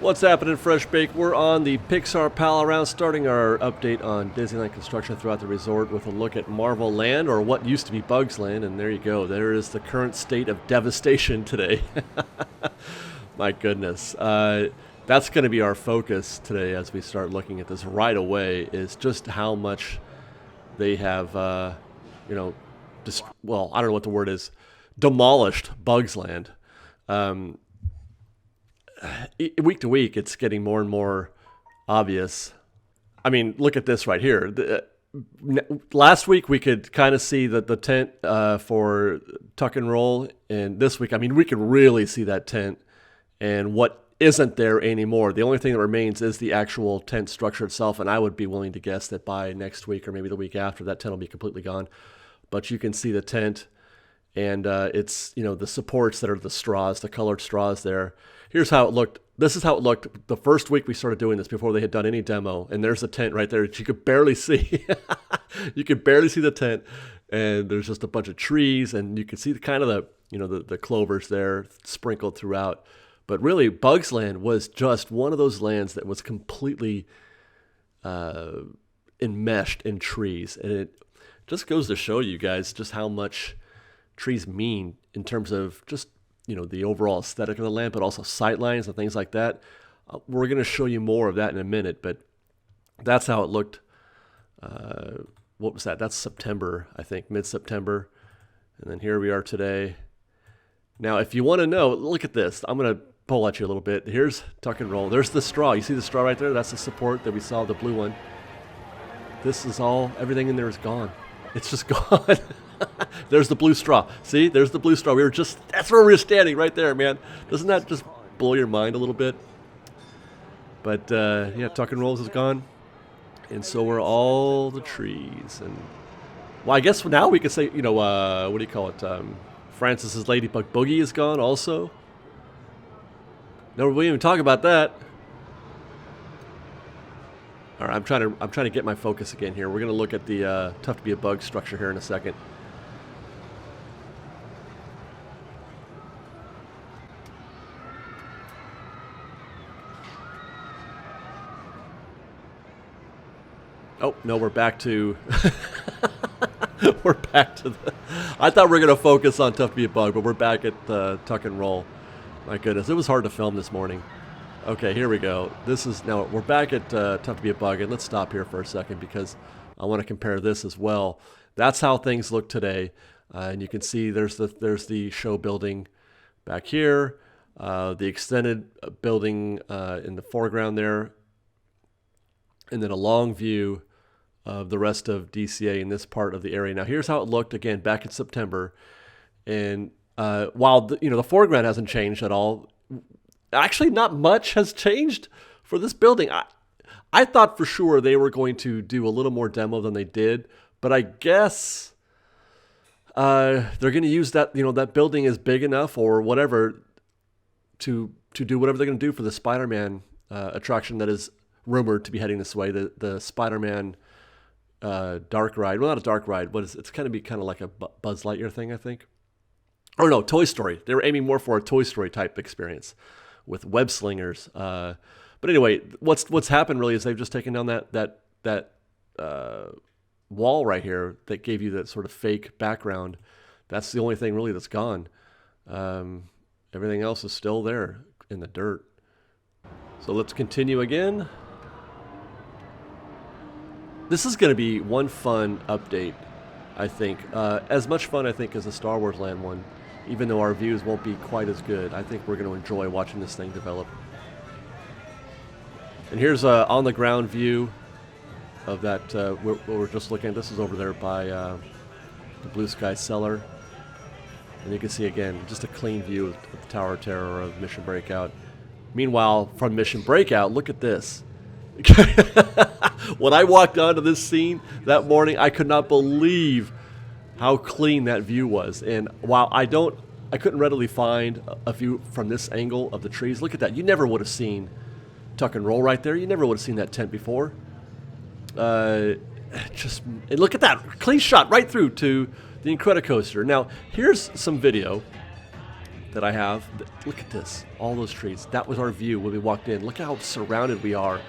What's happening, Fresh Bake? We're on the Pixar Pal Around, starting our update on Disneyland Construction throughout the resort with a look at Marvel Land, or what used to be Bugs Land, and there you go. There is the current state of devastation today. My goodness. That's going to be our focus today as we start looking at this right away, is just how much they have, well, I don't know what the word is, demolished Bugs Land. Week to week, it's getting more and more obvious. I mean, look at this right here. Last week, we could kind of see the tent for Tuck and Roll. And this week, I mean, we could really see that tent and what isn't there anymore. The only thing that remains is the actual tent structure itself. And I would be willing to guess that by next week or maybe the week after, that tent will be completely gone. But you can see the tent. And it's, the supports that are the straws, the colored straws there. Here's how it looked. This is how it looked the first week we started doing this, before they had done any demo. And there's the tent right there that you could barely see. You could barely see the tent. And there's just a bunch of trees. And you can see the kind of the clovers there sprinkled throughout. But really, Bugs Land was just one of those lands that was completely enmeshed in trees. And it just goes to show you guys just how much trees mean in terms of just, the overall aesthetic of the land, but also sightlines and things like that. We're going to show you more of that in a minute, but that's how it looked. What was that? That's September, I think, mid-September. And then here we are today. Now, if you want to know, look at this. I'm going to pull at you a little bit. Here's Tuck and Roll. There's the straw. You see the straw right there? That's the support that we saw, the blue one. This is everything in there is gone. It's just gone. There's the blue straw. See, there's the blue straw. That's where we were standing right there, man. Doesn't that just blow your mind a little bit? But, Tuck and Rolls is gone. And so are all the trees. And, well, I guess now we could say, what do you call it? Francis's Ladybug Boogie is gone also. No, we didn't even talk about that. All right, I'm trying to get my focus again here. We're going to look at the Tough to Be a Bug structure here in a second. Oh, no, we're back to... I thought we were going to focus on Tough to Be a Bug, but we're back at Tuck and Roll. My goodness, it was hard to film this morning. Okay, here we go. Now we're back at Tough to Be a Bug, and let's stop here for a second because I want to compare this as well. That's how things look today, and you can see there's the show building back here, the extended building in the foreground there, and then a long view of the rest of DCA in this part of the area. Now here's how it looked again back in September, and while the foreground hasn't changed at all. Actually, not much has changed for this building. I thought for sure they were going to do a little more demo than they did, but I guess they're going to use that, that building is big enough or whatever to do whatever they're going to do for the Spider-Man attraction that is rumored to be heading this way, the Spider-Man dark ride. Well, not a dark ride, but it's kind of like a Buzz Lightyear thing, I think. Or no, Toy Story. They were aiming more for a Toy Story type experience with web slingers. But anyway, what's happened really is they've just taken down that wall right here that gave you that sort of fake background. That's the only thing really that's gone. Everything else is still there in the dirt. So let's continue again. This is going to be one fun update, I think. As much fun, I think, as the Star Wars Land one. Even though our views won't be quite as good, I think we're going to enjoy watching this thing develop. And here's an on-the-ground view of that, what we're just looking at. This is over there by the Blue Sky Cellar. And you can see, again, just a clean view of the Tower of Terror of Mission Breakout. Meanwhile, from Mission Breakout, look at this. When I walked onto this scene that morning, I could not believe how clean that view was. And while I couldn't readily find a view from this angle of the trees. Look at that. You never would have seen Tuck and Roll right there. You never would have seen that tent before. And look at that. Clean shot right through to the Incredicoaster. Now, here's some video that I have. Look at this, all those trees. That was our view when we walked in. Look how surrounded we are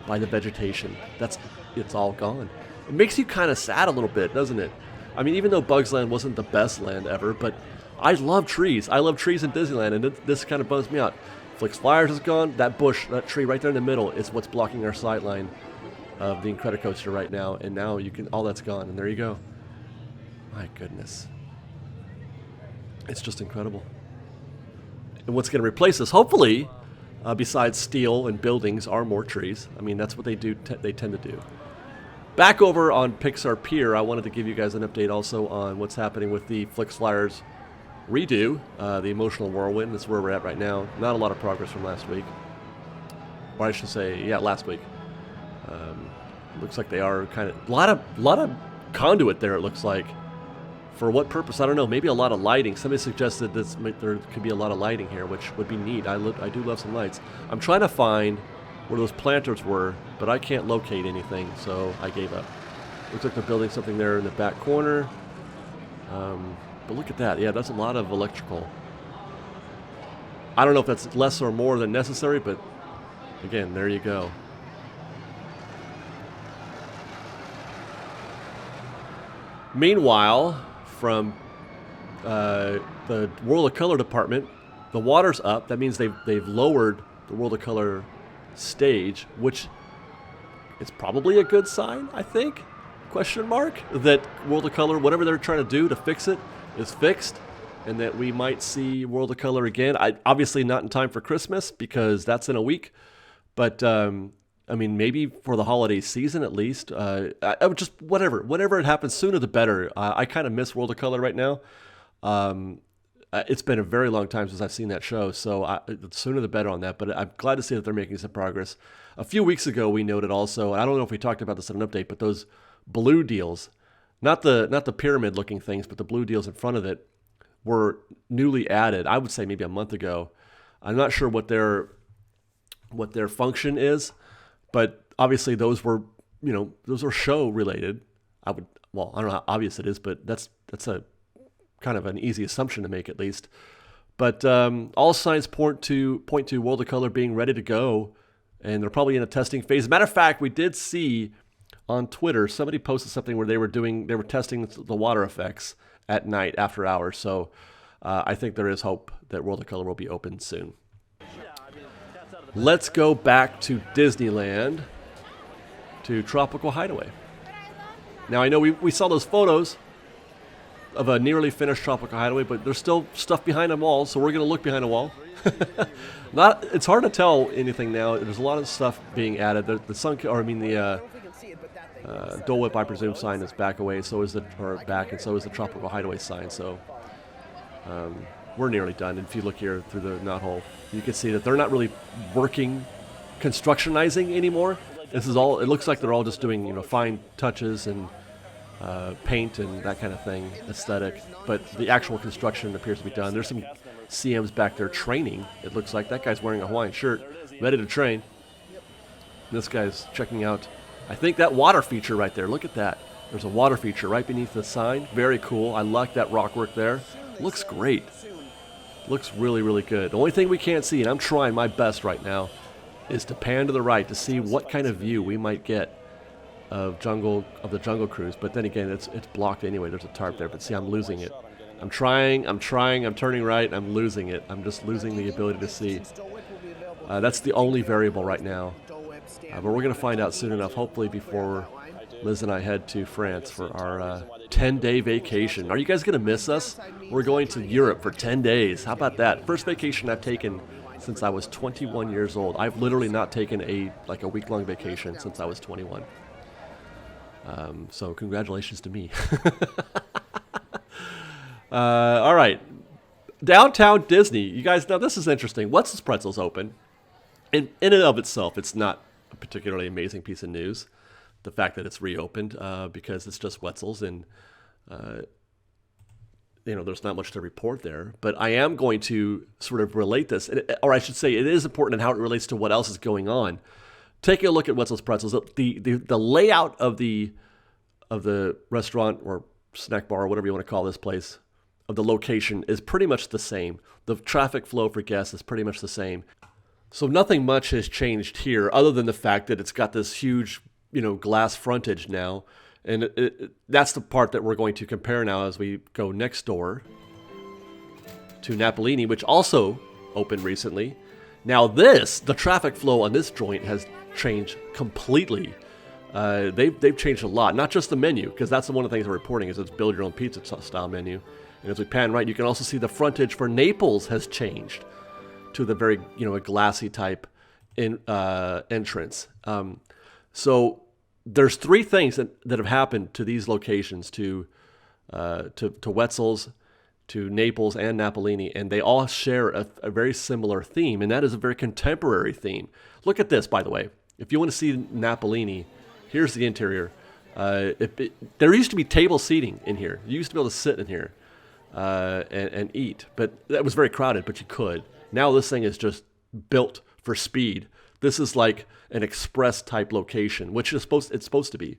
by the vegetation. It's all gone. It makes you kind of sad a little bit, doesn't it? I mean, even though Bugs Land wasn't the best land ever, but I love trees. I love trees in Disneyland, and this kind of bums me out. Flix Flyers is gone. That bush, that tree right there in the middle is what's blocking our sight line of the Incredicoaster right now. And now all that's gone, and there you go. My goodness. It's just incredible. And what's going to replace this, hopefully, besides steel and buildings, are more trees. I mean, that's what they do. They tend to do. Back over on Pixar Pier, I wanted to give you guys an update also on what's happening with the Flix Flyers redo, the Emotional Whirlwind. That's where we're at right now. Not a lot of progress from last week. Or I should say, yeah, last week. Looks like they are kind of... A lot of conduit there, it looks like. For what purpose? I don't know. Maybe a lot of lighting. Somebody suggested there could be a lot of lighting here, which would be neat. I do love some lights. I'm trying to find where those planters were, but I can't locate anything, so I gave up. Looks like they're building something there in the back corner. But look at that. Yeah, that's a lot of electrical. I don't know if that's less or more than necessary, but again, there you go. Meanwhile, from the World of Color department, the water's up. That means they've lowered the World of Color stage, which is probably a good sign, I think. Question mark, that World of Color, whatever they're trying to do to fix it, is fixed, and that we might see World of Color again. Obviously not in time for Christmas, because that's in a week, but I mean, maybe for the holiday season at least. I would just whenever it happens, sooner the better. I kind of miss World of Color right now. It's been a very long time since I've seen that show, so the sooner the better on that. But I'm glad to see that they're making some progress. A few weeks ago, we noted also, and I don't know if we talked about this in an update, but those blue deals, not the pyramid-looking things, but the blue deals in front of it, were newly added. I would say maybe a month ago. I'm not sure what their function is, but obviously those were show related. I don't know how obvious it is, but that's a kind of an easy assumption to make at least. But all signs point to World of Color being ready to go, and they're probably in a testing phase. As a matter of fact, we did see on Twitter somebody posted something where they were testing the water effects at night after hours. So I think there is hope that World of Color will be open soon. Let's go back to Disneyland, to Tropical Hideaway. Now, I know we saw those photos of a nearly finished Tropical Hideaway, but there's still stuff behind a wall, so we're going to look behind a wall. It's hard to tell anything now. There's a lot of stuff being added. The Dole Whip, I presume, sign is back away, and so is the Tropical Hideaway sign. So we're nearly done. And if you look here through the knothole, you can see that they're not really working constructionizing anymore. This is all. It looks like they're all just doing fine touches and paint and that kind of thing, aesthetic. But the actual construction appears to be done. There's some CMs back there training. It looks like that guy's wearing a Hawaiian shirt, ready to train. This guy's checking out, I think, that water feature right there. Look at that. There's a water feature right beneath the sign. Very cool. I like that rock work there. Looks great. Looks really, really good. The only thing we can't see, and I'm trying my best right now, is to pan to the right to see what kind of view we might get of the Jungle Cruise. But then again, it's blocked anyway. There's a tarp there. But see, I'm losing it. I'm trying, I'm turning right, I'm losing it. I'm just losing the ability to see. That's the only variable right now. But we're going to find out soon enough, hopefully before Liz and I head to France for our 10-day vacation. Are you guys going to miss us? We're going to Europe for 10 days. How about that? First vacation I've taken since I was 21 years old. I've literally not taken a week-long vacation since I was 21. So congratulations to me. All right. Downtown Disney. You guys know this is interesting. Wetzels Pretzels open. In and of itself, it's not a particularly amazing piece of news, the fact that it's reopened, because it's just Wetzels and there's not much to report there. But I am going to sort of relate this, or I should say it is important in how it relates to what else is going on. Taking a look at Wetzels Pretzels, the layout of the restaurant or snack bar or whatever you want to call this place, of the location is pretty much the same. The traffic flow for guests is pretty much the same. So nothing much has changed here other than the fact that it's got this huge, glass frontage now. And that's the part that we're going to compare now as we go next door to Napolitini, which also opened recently. Now the traffic flow on this joint has changed completely. They've changed a lot, not just the menu, because that's one of the things they're reporting is it's build your own pizza style menu. And as we pan right, you can also see the frontage for Naples has changed to the very, a glassy type entrance. So there's three things that have happened to these locations, to Wetzels, to Naples, and Napolitani, and they all share a very similar theme, and that is a very contemporary theme. Look at this, by the way. If you want to see Napolitani, here's the interior. There used to be table seating in here. You used to be able to sit in here and eat, but that was very crowded, but you could. Now this thing is just built for speed. This is like an express type location, which it's supposed to be,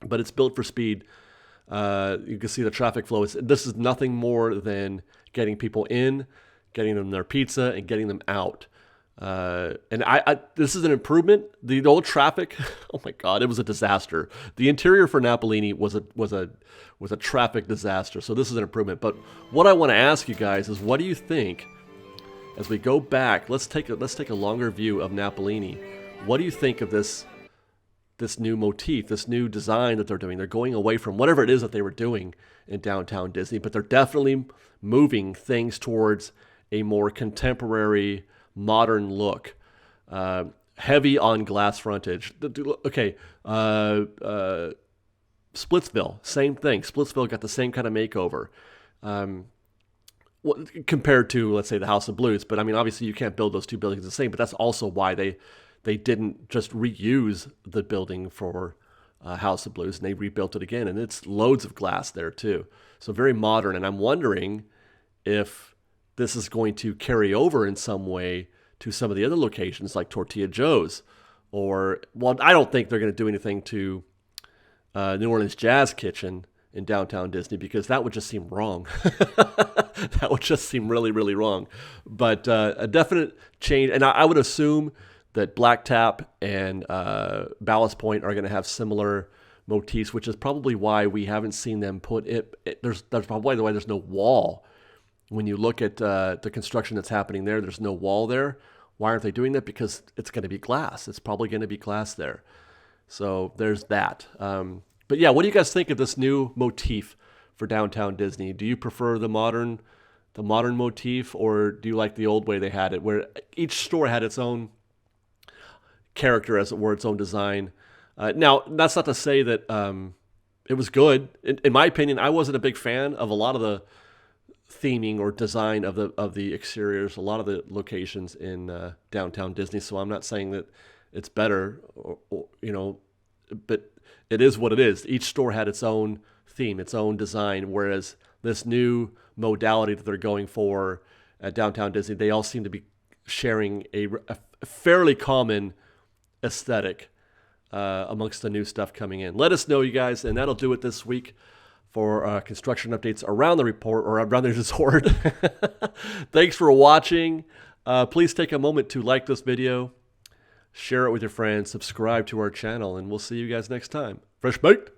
but it's built for speed. You can see the traffic flow. This is nothing more than getting people in, getting them their pizza, and getting them out. And this is an improvement. The old traffic, oh my God, it was a disaster. The interior for Napolitani was a traffic disaster. So this is an improvement. But what I want to ask you guys is, what do you think? As we go back, let's take a longer view of Napolitani. What do you think of this new motif, this new design that they're doing? They're going away from whatever it is that they were doing in downtown Disney, but they're definitely moving things towards a more contemporary, modern look. Heavy on glass frontage. Okay, Splitsville, same thing. Splitsville got the same kind of makeover. Compared to, let's say, the House of Blues. But I mean, obviously you can't build those two buildings the same, but that's also why they didn't just reuse the building for House of Blues, and they rebuilt it again, and it's loads of glass there too. So very modern, and I'm wondering if this is going to carry over in some way to some of the other locations like Tortilla Joe's, or, well, I don't think they're going to do anything to New Orleans Jazz Kitchen in downtown Disney, because that would just seem wrong. That would just seem really, really wrong. But a definite change, and I would assume that Black Tap and Ballast Point are going to have similar motifs, which is probably why we haven't seen them put it. That's probably why there's no wall. When you look at the construction that's happening there, there's no wall there. Why aren't they doing that? Because it's going to be glass. It's probably going to be glass there. So there's that. But yeah, what do you guys think of this new motif for downtown Disney? Do you prefer the modern motif, or do you like the old way they had it, where each store had its own character, as it were, its own design? Now, that's not to say that it was good. In my opinion, I wasn't a big fan of a lot of the theming or design of the exteriors, a lot of the locations in downtown Disney. So I'm not saying that it's better, but it is what it is. Each store had its own theme, its own design, whereas this new modality that they're going for at downtown Disney, they all seem to be sharing a fairly common aesthetic amongst the new stuff coming in. Let us know, you guys, and that'll do it this week for construction updates around the report, or around the resort. Thanks for watching. Please take a moment to like this video, share it with your friends, subscribe to our channel, and we'll see you guys next time. Fresh baked!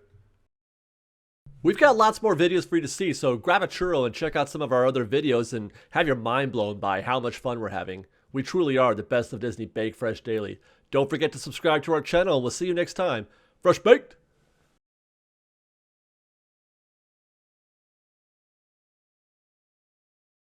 We've got lots more videos for you to see, so grab a churro and check out some of our other videos and have your mind blown by how much fun we're having. We truly are the best of Disney Bake Fresh Daily. Don't forget to subscribe to our channel, and we'll see you next time. Fresh baked!